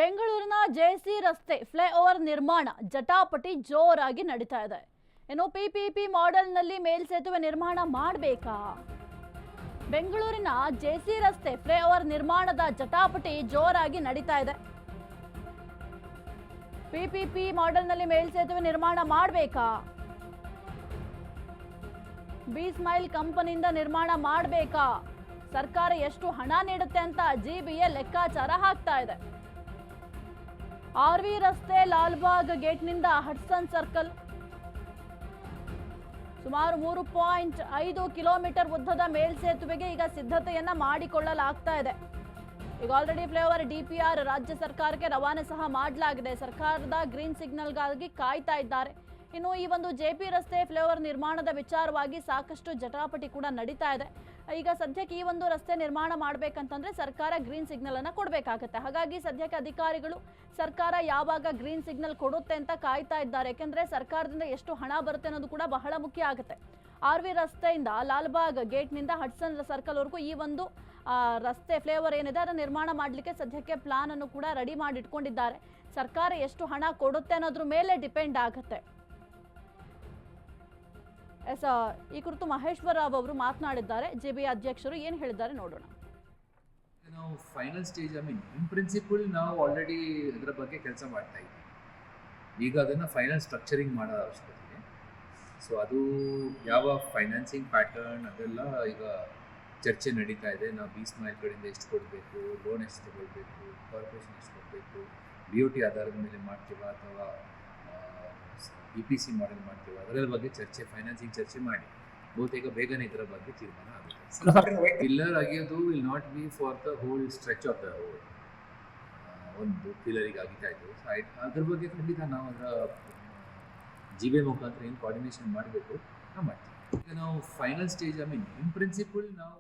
ಬೆಂಗಳೂರಿನ ಜೆಸಿ ರಸ್ತೆ ಫ್ಲೈಓವರ್ ನಿರ್ಮಾಣ ಜಟಾಪಟಿ ಜೋರಾಗಿ ನಡೀತಾ ಇದೆ. ಇನ್ನು ಪಿಪಿಪಿ ಮಾಡೆಲ್ನಲ್ಲಿ ಮೇಲ್ಸೇತುವೆ ನಿರ್ಮಾಣ ಮಾಡಬೇಕಾ? ಬೆಂಗಳೂರಿನ ಜೆಸಿ ರಸ್ತೆ ಫ್ಲೈಓವರ್ ನಿರ್ಮಾಣದ ಜಟಾಪಟಿ ಜೋರಾಗಿ ನಡೀತಾ ಇದೆ. ಪಿಪಿಪಿ ಮಾಡೆಲ್ನಲ್ಲಿ ಮೇಲ್ಸೇತುವೆ ನಿರ್ಮಾಣ ಮಾಡಬೇಕಾ? ಬಿ ಸ್ಮೈಲ್ ಕಂಪನಿಯಿಂದ ನಿರ್ಮಾಣ ಮಾಡಬೇಕಾ? ಸರ್ಕಾರ ಎಷ್ಟು ಹಣ ನೀಡುತ್ತೆ ಅಂತ ಜಿಬಿಎ ಲೆಕ್ಕಾಚಾರ ಹಾಕ್ತಾ ಇದೆ. ಆರ್ವಿ ರಸ್ತೆ ಲಾಲ್ಬಾಗ್ ಗೇಟ್ನಿಂದ ಹಡ್ಸನ್ ಸರ್ಕಲ್ ಸುಮಾರು 3.5 ಕಿಲೋಮೀಟರ್ ಉದ್ದದ ಮೇಲ್ಸೇತುವೆಗೆ ಈಗ ಸಿದ್ಧತೆಯನ್ನ ಮಾಡಿಕೊಳ್ಳಲಾಗ್ತಾ ಇದೆ. ಈಗ ಆಲ್ರೆಡಿ ಫ್ಲೈಓವರ್ ಡಿಪಿಆರ್ ರಾಜ್ಯ ಸರ್ಕಾರಕ್ಕೆ ರವಾನೆ ಸಹ ಮಾಡಲಾಗಿದೆ. ಸರ್ಕಾರದ ಗ್ರೀನ್ ಸಿಗ್ನಲ್ಗಾಗಿ ಕಾಯ್ತಾ ಇದ್ದಾರೆ. ಇನ್ನು ಈ ಒಂದು ಜೆಪಿ ರಸ್ತೆ ಫ್ಲೈಓವರ್ ನಿರ್ಮಾಣದ ವಿಚಾರವಾಗಿ ಸಾಕಷ್ಟು ಜಟಾಪಟಿ ಕೂಡ ನಡೀತಾ ಇದೆ. ಈಗ ಸದ್ಯಕ್ಕೆ ಈ ಒಂದು ರಸ್ತೆ ನಿರ್ಮಾಣ ಮಾಡಬೇಕಂತಂದ್ರೆ ಸರ್ಕಾರ ಗ್ರೀನ್ ಸಿಗ್ನಲ್ ಅನ್ನ ಕೊಡಬೇಕಾಗುತ್ತೆ. ಹಾಗಾಗಿ ಸದ್ಯಕ್ಕೆ ಅಧಿಕಾರಿಗಳು ಸರ್ಕಾರ ಯಾವಾಗ ಗ್ರೀನ್ ಸಿಗ್ನಲ್ ಕೊಡುತ್ತೆ ಅಂತ ಕಾಯ್ತಾ ಇದ್ದಾರೆ. ಯಾಕೆಂದ್ರೆ ಸರ್ಕಾರದಿಂದ ಎಷ್ಟು ಹಣ ಬರುತ್ತೆ ಅನ್ನೋದು ಕೂಡ ಬಹಳ ಮುಖ್ಯ ಆಗುತ್ತೆ. ಆರ್ವಿ ರಸ್ತೆಯಿಂದ ಲಾಲ್ಬಾಗ್ ಗೇಟ್ನಿಂದ ಹಡ್ಸನ್ ಸರ್ಕಲ್ ವರೆಗೂ ಈ ಒಂದು ರಸ್ತೆ ಫ್ಲೈಓವರ್ ಏನಿದೆ ಅದನ್ನು ನಿರ್ಮಾಣ ಮಾಡಲಿಕ್ಕೆ ಸದ್ಯಕ್ಕೆ ಪ್ಲಾನ್ ಅನ್ನು ಕೂಡ ರೆಡಿ ಮಾಡಿ ಇಟ್ಕೊಂಡಿದ್ದಾರೆ. ಸರ್ಕಾರ ಎಷ್ಟು ಹಣ ಕೊಡುತ್ತೆ ಅನ್ನೋದ್ರ ಮೇಲೆ ಡಿಪೆಂಡ್ ಆಗುತ್ತೆ. ಈ ಕುರಿತು ಮಹೇಶ್ವರ ರಾವ್ ಅವರು ಮಾತನಾಡಿದ್ದಾರೆ. ಜೆಬಿ ಅಧ್ಯಕ್ಷರು ಏನು ಹೇಳಿದ್ದಾರೆ ನೋಡೋಣ. ನಾವು ಫೈನಲ್ ಸ್ಟೇಜ್ ಇನ್ ಪ್ರಿನ್ಸಿಪಲ್ ನಾವು ಆಲ್ರೆಡಿ ಅದರ ಬಗ್ಗೆ ಕೆಲಸ ಮಾಡ್ತಾ ಇದ್ದೀವಿ. ಈಗ ಅದನ್ನು ಫೈನಲ್ ಸ್ಟ್ರಕ್ಚರಿಂಗ್ ಮಾಡೋ ಅವಶ್ಯಕತೆ ಇದೆ. ಸೊ ಅದು ಯಾವ ಫೈನಾನ್ಸಿಂಗ್ ಪ್ಯಾಟರ್ನ್ ಅದೆಲ್ಲ ಈಗ ಚರ್ಚೆ ನಡೀತಾ ಇದೆ. ನಾವು ಬಿ ಸ್ಮೈಲ್ ಕಡೆಯಿಂದ ಎಷ್ಟು ಕೊಡಬೇಕು, ಲೋನ್ ಎಷ್ಟು ತಗೊಳ್ಬೇಕು, ಕಾರ್ಪೊರೇಷನ್ ಎಷ್ಟು ಕೊಡಬೇಕು, BOT ಆಧಾರದ ಮೇಲೆ ಮಾಡ್ತೀವಾ ಅಥವಾ EPC ಮಾಡೆಲ್ ಮಾಡ್ತೀವಿ, ಅದರ ಬಗ್ಗೆ ಚರ್ಚೆ ಫೈನಾನ್ಸಿಂಗ್ ಚರ್ಚೆ ಮಾಡಿ ಬಹುತೇಕ ಬೇಗನೆ ಇದರ ಬಗ್ಗೆ ತೀರ್ಮಾನ ಆಗುತ್ತೆ. ಪಿಲ್ಲರ್ ಆಗಿದ್ದು will not be for the whole stretch of the road. ಒಂದು ಪಿಲ್ಲರಿಗೆ ಆಗಿತಾ ಇತ್ತು. ಅದ್ರ ಬಗ್ಗೆ ಖಂಡಿತ ನಾವು ಅದರ ಜಿಬೆ ಮುಖಾಂತರ ಏನು ಕೋಆರ್ಡಿನೇಷನ್ ಮಾಡಬೇಕು ನಾವು ಮಾಡ್ತೀವಿ. ಈಗ ನಾವು ಫೈನಲ್ ಸ್ಟೇಜ್ ಇನ್ ಪ್ರಿನ್ಸಿಪಲ್ ನಾವು